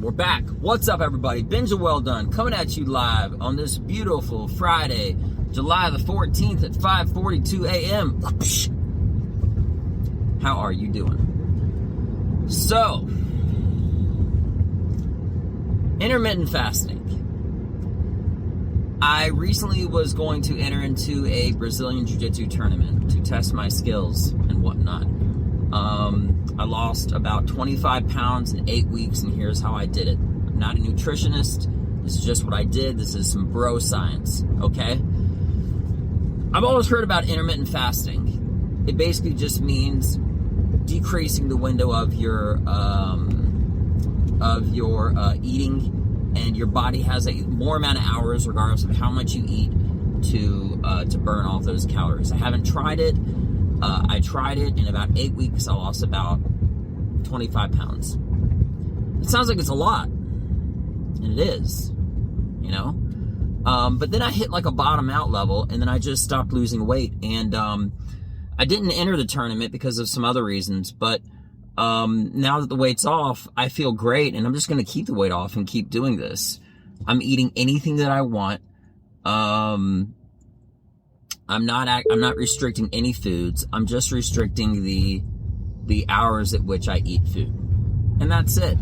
we're back. What's up, everybody? Benja Welldone coming at you live on this beautiful Friday, July the 14th at 5:42 a.m. How are you doing? So, intermittent fasting. I recently was going to enter into a Brazilian Jiu-jitsu tournament to test my skills and whatnot. I lost about 25 pounds in 8 weeks, and here's how I did it. I'm not a nutritionist. This is just what I did. This is some bro science, okay? I've always heard about intermittent fasting. It basically just means decreasing the window of your eating, and your body has a more amount of hours, regardless of how much you eat, to burn off those calories. I haven't tried it. I tried it in about 8 weeks. I lost about 25 pounds. It sounds like it's a lot, and it is, you know. But then I hit like a bottom out level, and then I just stopped losing weight. And I didn't enter the tournament because of some other reasons. But now that the weight's off, I feel great, and I'm just going to keep the weight off and keep doing this. I'm eating anything that I want. I'm not restricting any foods. I'm just restricting the hours at which I eat food. And that's it.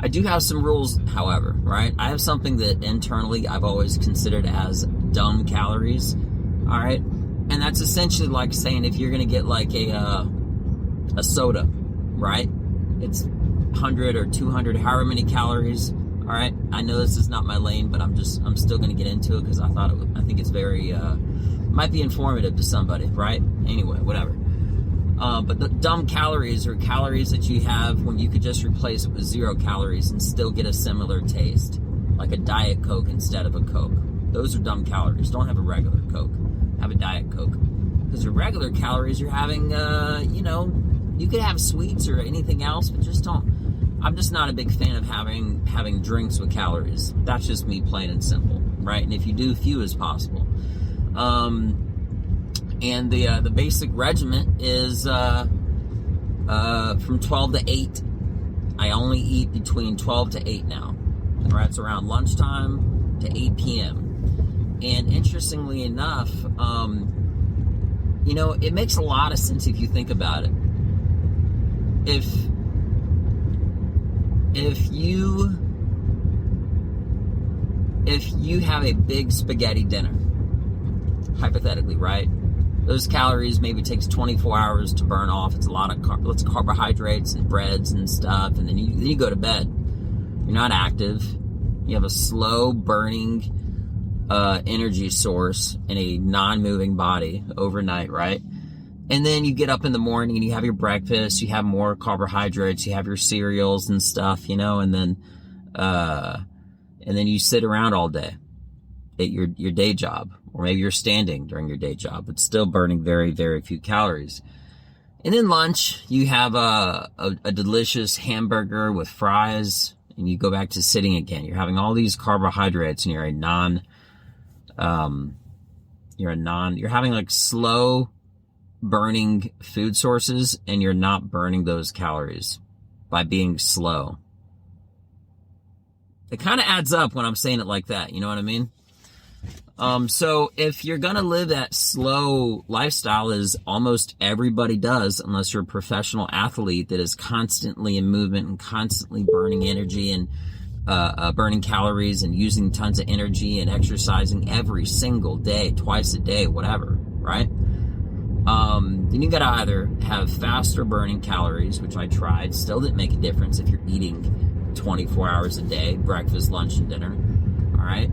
I do have some rules, however, right? I have something that internally I've always considered as dumb calories. All right? And that's essentially like saying if you're going to get like a soda, right? It's 100 or 200, however many calories. All right? I know this is not my lane, but I'm still going to get into it because I think it's very might be informative to somebody, right? Anyway, whatever. But the dumb calories are calories that you have when you could just replace it with 0 calories and still get a similar taste, like a Diet Coke instead of a Coke. Those are dumb calories. Don't have a regular Coke. Have a Diet Coke. Because your regular calories, you're having, you could have sweets or anything else, but just don't. I'm just not a big fan of having drinks with calories. That's just me, plain and simple, right? And if you do, few as possible. And the basic regimen is from 12 to 8. I only eat between 12 to 8 now. That's around lunchtime to 8 p.m. And interestingly enough, it makes a lot of sense if you think about it. If you have a big spaghetti dinner, hypothetically, right? Those calories maybe takes 24 hours to burn off. It's a lot of lots of carbohydrates and breads and stuff, and then you go to bed. You're not active. You have a slow burning energy source in a non-moving body overnight, right? And then you get up in the morning and you have your breakfast. You have more carbohydrates. You have your cereals and stuff, and then you sit around all day at your day job. Or maybe you're standing during your day job, but still burning very, very few calories. And then lunch, you have a delicious hamburger with fries, and you go back to sitting again. You're having all these carbohydrates, and you're having like slow burning food sources, and you're not burning those calories by being slow. It kind of adds up when I'm saying it like that. You know what I mean? So if you're going to live that slow lifestyle, as almost everybody does, unless you're a professional athlete that is constantly in movement and constantly burning energy and burning calories and using tons of energy and exercising every single day, twice a day, whatever, right? Then you got to either have faster burning calories, which I tried, still didn't make a difference if you're eating 24 hours a day, breakfast, lunch, and dinner, all right?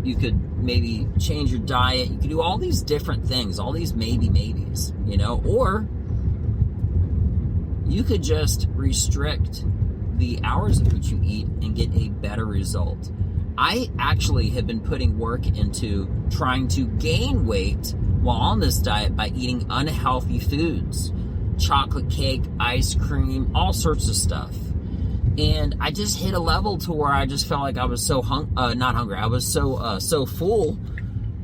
You could maybe change your diet. You could do all these different things, all these maybes, or you could just restrict the hours at which you eat and get a better result. I actually have been putting work into trying to gain weight while on this diet by eating unhealthy foods, chocolate cake, ice cream, all sorts of stuff. And I just hit a level to where I just felt like I was so not hungry. I was so full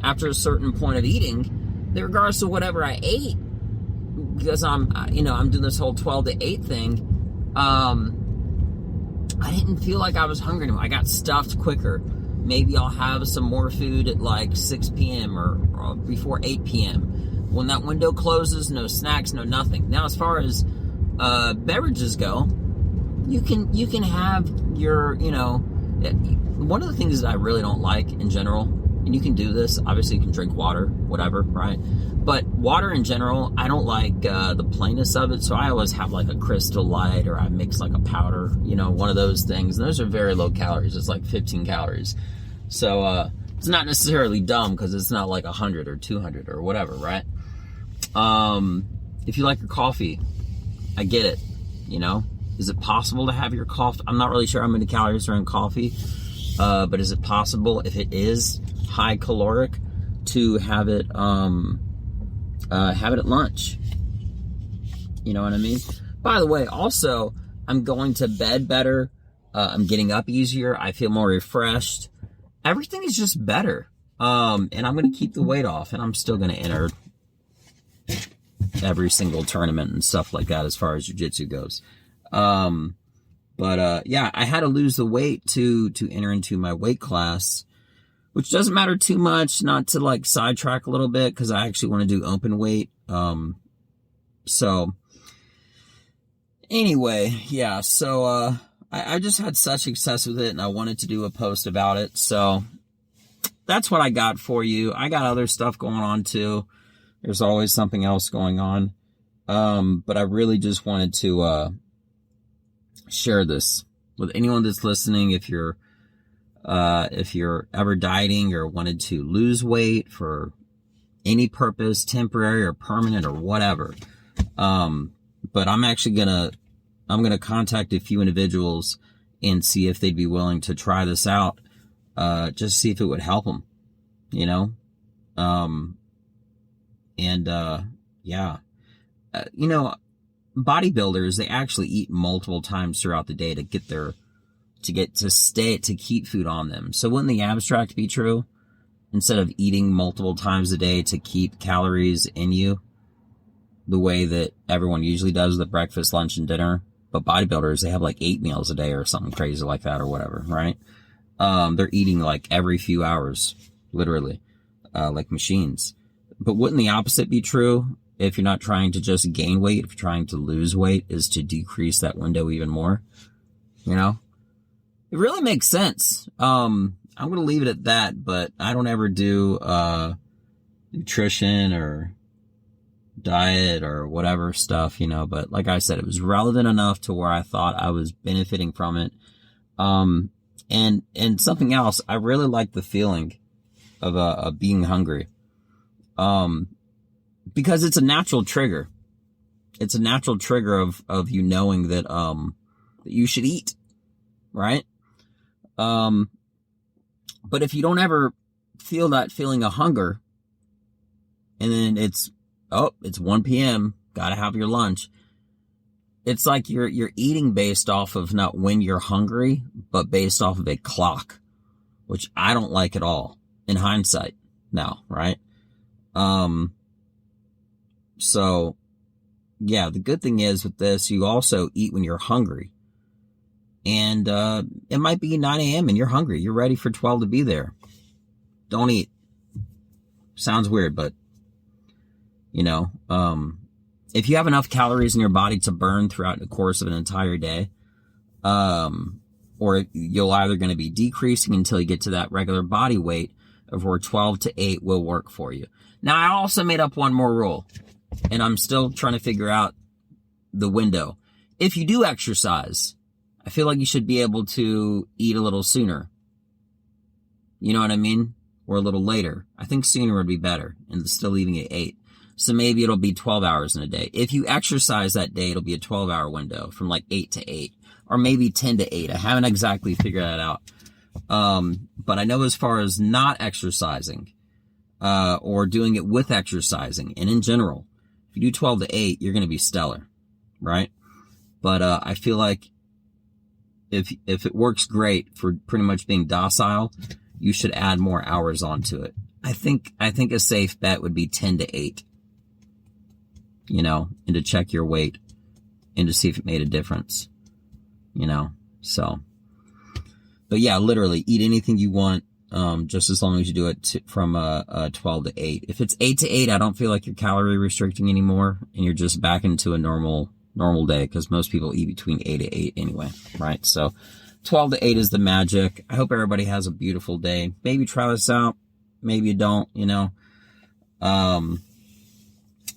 after a certain point of eating that regardless of whatever I ate, because I'm doing this whole 12 to 8 thing, I didn't feel like I was hungry anymore. I got stuffed quicker. Maybe I'll have some more food at like 6 p.m. or before 8 p.m. When that window closes, no snacks, no nothing. Now, as far as beverages go, you can have your, one of the things that I really don't like in general, and you can do this, obviously you can drink water, whatever, right? But water in general, I don't like the plainness of it, so I always have like a Crystal Light, or I mix like a powder, one of those things. And those are very low calories. It's like 15 calories. So it's not necessarily dumb because it's not like 100 or 200 or whatever, right? If you like your coffee, I get it, Is it possible to have your coffee? I'm not really sure how many calories are in coffee, but is it possible, if it is high caloric, to have it at lunch? You know what I mean? By the way, also, I'm going to bed better. I'm getting up easier. I feel more refreshed. Everything is just better. And I'm going to keep the weight off, and I'm still going to enter every single tournament and stuff like that as far as jiu-jitsu goes. Yeah, I had to lose the weight to enter into my weight class, which doesn't matter too much, not to like sidetrack a little bit, because I actually want to do open weight. So anyway, yeah, so I just had such success with it, and I wanted to do a post about it. So that's what I got for you. I got other stuff going on too. There's always something else going on. But I really just wanted to share this with anyone that's listening. If you're ever dieting or wanted to lose weight for any purpose, temporary or permanent or whatever. But I'm actually I'm gonna contact a few individuals and see if they'd be willing to try this out. Just see if it would help them, bodybuilders, they actually eat multiple times throughout the day to keep food on them. So wouldn't the abstract be true? Instead of eating multiple times a day to keep calories in you, the way that everyone usually does with breakfast, lunch, and dinner. But bodybuilders, they have like 8 meals a day or something crazy like that or whatever, right? They're eating like every few hours, literally, like machines. But wouldn't the opposite be true? If you're not trying to just gain weight, if you're trying to lose weight, is to decrease that window even more, It really makes sense. I'm going to leave it at that, but I don't ever do, nutrition or diet or whatever stuff, but like I said, it was relevant enough to where I thought I was benefiting from it. And something else, I really like the feeling of being hungry. Because it's a natural trigger. It's a natural trigger of you knowing that you should eat, right? But if you don't ever feel that feeling of hunger, and then it's 1 p.m., gotta have your lunch. It's like you're eating based off of not when you're hungry, but based off of a clock, which I don't like at all in hindsight now, right? So yeah, the good thing is with this, you also eat when you're hungry. And it might be 9 a.m. and you're hungry. You're ready for 12 to be there. Don't eat. Sounds weird, but if you have enough calories in your body to burn throughout the course of an entire day, or you're either going to be decreasing until you get to that regular body weight of where 12 to 8 will work for you. Now, I also made up one more rule, and I'm still trying to figure out the window. If you do exercise, I feel like you should be able to eat a little sooner. You know what I mean? Or a little later. I think sooner would be better, and still eating at 8. So maybe it'll be 12 hours in a day. If you exercise that day, it'll be a 12-hour window from like 8 to 8, or maybe 10 to 8. I haven't exactly figured that out. But I know as far as not exercising, or doing it with exercising, and in general, if you do 12 to 8, you're going to be stellar, right? But, I feel like if it works great for pretty much being docile, you should add more hours onto it. I think a safe bet would be 10 to 8, and to check your weight and to see if it made a difference, So, but yeah, literally eat anything you want. Just as long as you do it from 12 to 8. If it's 8 to 8, I don't feel like you're calorie restricting anymore, and you're just back into a normal day, because most people eat between 8 to 8 anyway, right? So 12 to 8 is the magic. I hope everybody has a beautiful day. Maybe try this out. Maybe you don't, you know.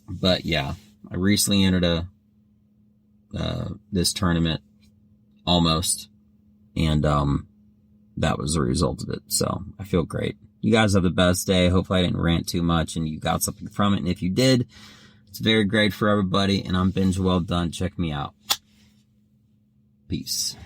But yeah, I recently entered this tournament almost, and that was the result of it. So I feel great. You guys have the best day. Hopefully I didn't rant too much and you got something from it. And if you did, it's very great for everybody. And I'm Benja Welldone. Check me out. Peace.